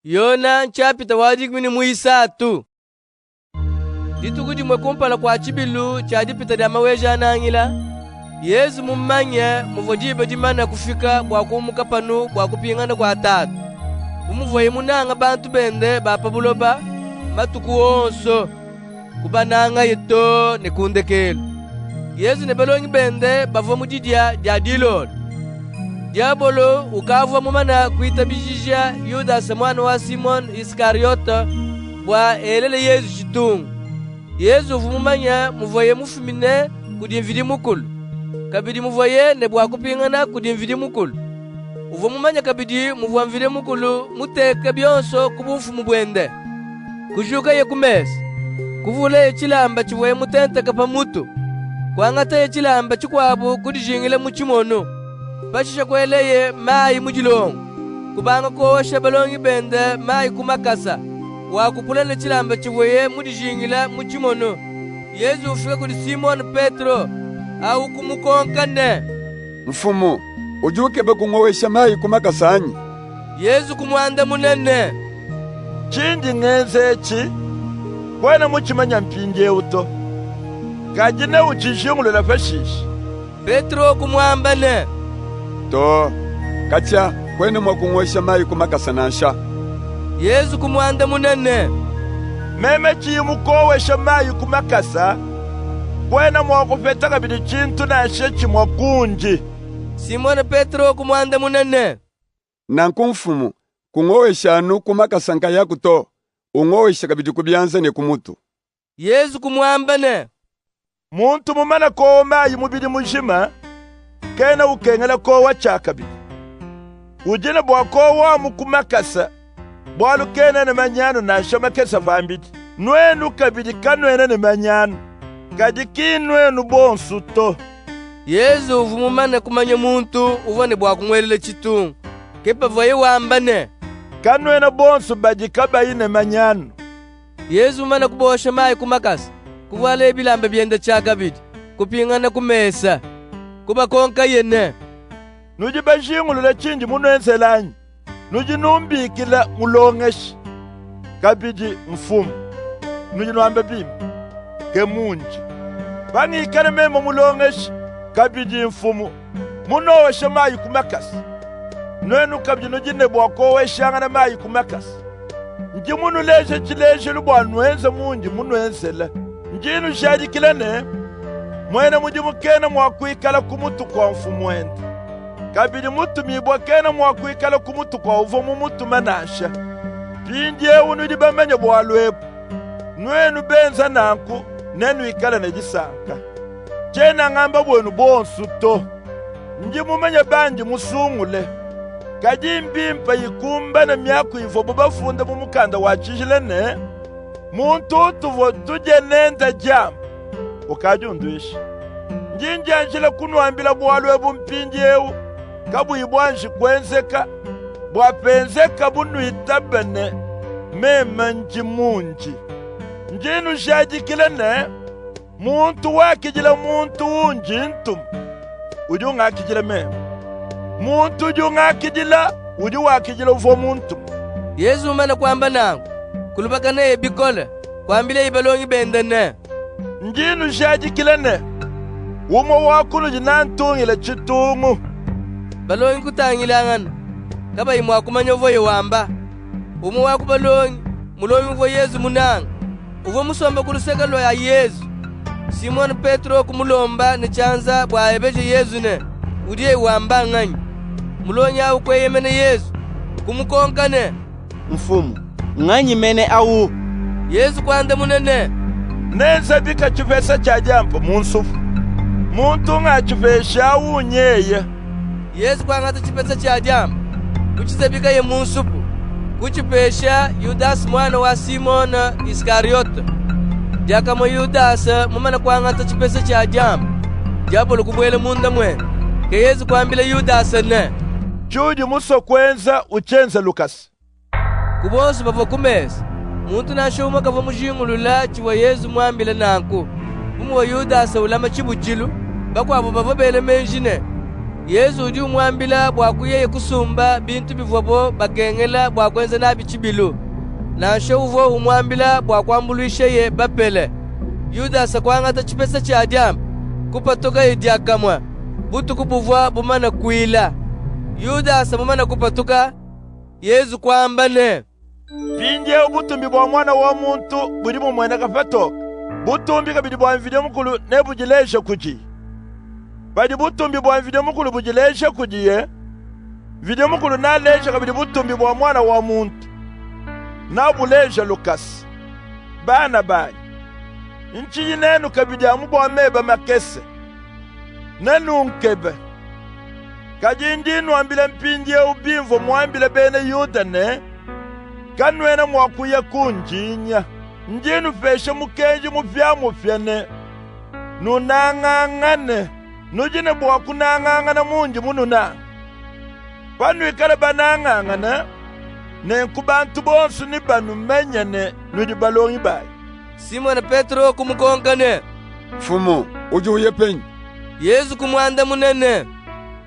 Yona nchapita wadigmini muisatu. Ditugudi mwe kumpala kwa chibilu chadipita dama weja nangila. Yesu mumanya muvodibe dimana kufika bwa kumuka panu bwa kupingana kwa tatu. Umuvoye munanga bantu bende bapabuloba matuku onso kubananga yito ne kundekelo. Yesu ne balongi bende bavo mudidia diadilolo. Diabolo ukavwa mumana kuita bijija Yudas mwana wa Simon Iskariota bwa elele Yesu chitungu. Yesu vumumanya muvoye mufumine kudimvidi mukulu. Kabidi muvoye ne bwa kupingana kudimvidi mukulu. Uvumumanya kabidi muvuamvide mukulu muteka byonso kubufu mubwende. Kujuka ye kumesa. Kuvula ye chilamba chivoye mutenteka pamutu. Kwangata ye chilamba chikwabu kudijingile muchimono. Pachisha kweleye mai mujilongo. Kubanga kowasha balongi bende mai kumakasa. Wakupulane chilamba chivoye mudijingila muchimono. Yesu ufika kudi Simon Petro au kumukonkane. Mfumu, ujuke bekungowesha mai kumakasanyi. Yesu kumwanda munene. Chindi ngenze echi kwena muchimanya mpinje uto kajine uchishungulu la fashishi. Petro kumwambane. To kacha kwena mwakungowesha mai kumakasanansha. Yesu kumwanda munene. Meme chimu kowesha mai kumakasa kwena mwakufeta kabidi chintu na shechi mwakunji. Simon Petro kumwanda munene. Nankumfumu kungowesha anu kumakasanka yakuto ungowesha kabidi kubyanza ne kumutu. Yesu kumwambane. Muntu mumana kowa mai mubidi mujima kena ukengela kowa chakabidi. Ujina bwa kowa mukumakasa bwalu kena ne manyano na shoma kesa vambidi. Nwenu kabidi kanwena ne manyano kadiki nwenu bonsu to. Yesu uvumumana kumanya muntu uvone bwa kumwelele chitungu. Kepa voye wambane. Kanwena bonsu badika bayine manyano. Yesu umana kubosha mai kumakasa. Kuwale bilamba byenda chakabidi. Kupingana kumesa. Kuba konka yene. Nuji bashingulula chinji munwenselanyi. Nuji numbikila mulongeshi. Kabidi mfumu. Nuji nuambe bimi. Kemunji. Bangi ikane memo mulongeshi. Kabidi mfumu. Munowesha mai kumakasa. Nwenu kabidi nujine bwa koweshanga na mai kumakasa. Nji munu leje chileje lubwa nwenze munji munwenzela. Njinu shaji kilene. Mwene muji mukena mwakuikala kumutu kwa mfumu wende. Kabidi mutu mibwa kena mwakuikala kumutu kwa uvomu mutu manasha. Pindye unudi bamenye bwa lwepu. Nwenu benza nanku nenu ikala na jisanka. Chena ngamba bwenu bonsu to. Nji mumenye banji musungule. Kajimbimpa yikumba na miaku ivo bubafunda mumukanda wachijile ne. Muntu tuvo tuje nenda jamu. Ukajunduishi. Njinji anjila kunuambila bwalwe bumpinjewu. Kabu ibwanji kwenzeka. Bwapenzeka bunu itabene. Mema nji munji. Njinu shajikile ne. Muntu wakijila muntu unji ntum. Uju ngakijila mema. Muntu uju ngakijila. Uju wakijila uvo muntu. Yesu umana kwamba nangu. Kulubakana ebikole. Kwambile ibalongi bendene. Njinu shajikile ne. Umo wakunu jinantungile chitungu. Balongi kutangilangana. Kaba imwakumanya uvoye wamba. Umo waku balongi. Mulongi uvo Yesu munanga. Uvo musomba kuluseka lo ya Yesu. Simon Petro kumulomba ni chanza bwa ebeje Yesu ne. Udiye wamba nganyi. Mulongi au kweye mene Yesu. Kumukonkane. Mfumu, nganyi mene au. Yesu kwande munene. Nenza bika chuvesa cha jampo munsufu. Muntu nga chuvesha unyeye. Yesu kwangata chipesa cha jampo. Kuchizebika ye munsupu. Kuchipesha Yudas mwana wa Simon Iskariota. Jakamo Yudas mumana kwangata chipesa cha jampo. Japo lukubwele munda mwe. Ke Yesu kwambile Yudas ne. Chuji muso kwenza uchenza Lukasi. Kubonsu bavo kumesa. Muntu nashoma kava mujingulula chiwa Yesu mwambile nanku. Umu wa Yudas ulama chibuchilu. Bakwabo bavo bele menjine. Yesu udi umwambila bwakuyeye kusumba bintu bivobo bagengela bwakwenza na bichibilu. Nansho uvo umwambila bwakwambulisheye bapele. Yudasa kwangata chipesa cha adiam kupatoka idiakamwa. Butu kubuvwa bumana kuila. Yudasa bumana kupatuka Yesu kwambane. Pinje ubutumbi bwa mwana wa muntu buri mu mwena kafatoka. Butumbi kabidi bwa mvide mukulu ne bugilesha kuji. Badi butumbi bwa mvide mukulu bugilesha kujiye. Vide mukulu na lesha kabidi butumbi bwa mwana wa muntu. Na bulesha Lukas. Bana bani. Nchi yinenu kabidi amubwa meba makese. Nenu nkebe. Kajindinu ambile mpinje ubimvo mwambile bene yuda ne. Kanwena mwakuya kunjinya. Njinu feshe mukenji mufyamu fyene. Nunangangane. Nujine bwakunangangana munji mununa. Panu ikale banangangana. Nenkubantu bonsu ni banu menyane. Nuji balongi bayi. Simon Petro kumukonkane. Mfumu, ujuye penyi. Yesu kumwanda munene.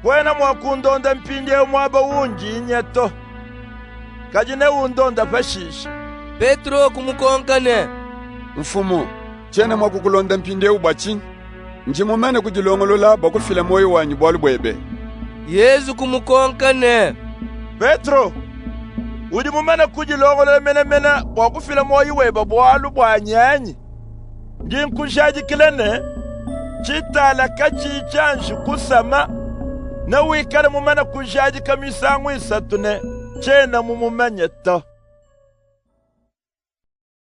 Kwena mwakundonda mpinde mwaba unjinya to. Kajine undonda fashisha. Petro kumukonkane. Mfumu, chene mwakukulonda mpinde ubachi. Njimumene kujilongolola bakufila moyo wanyu bwalu bwebe. Yesu kumukonkane. Petro, udi mumene kujilongolola mena bakufila moyo weba bwalu bwanyanyi. Njinkushaji kilene, chitala kachichanshi kusama, na wikale mumene kushaji kamisangu isatune, chena mumumenye to.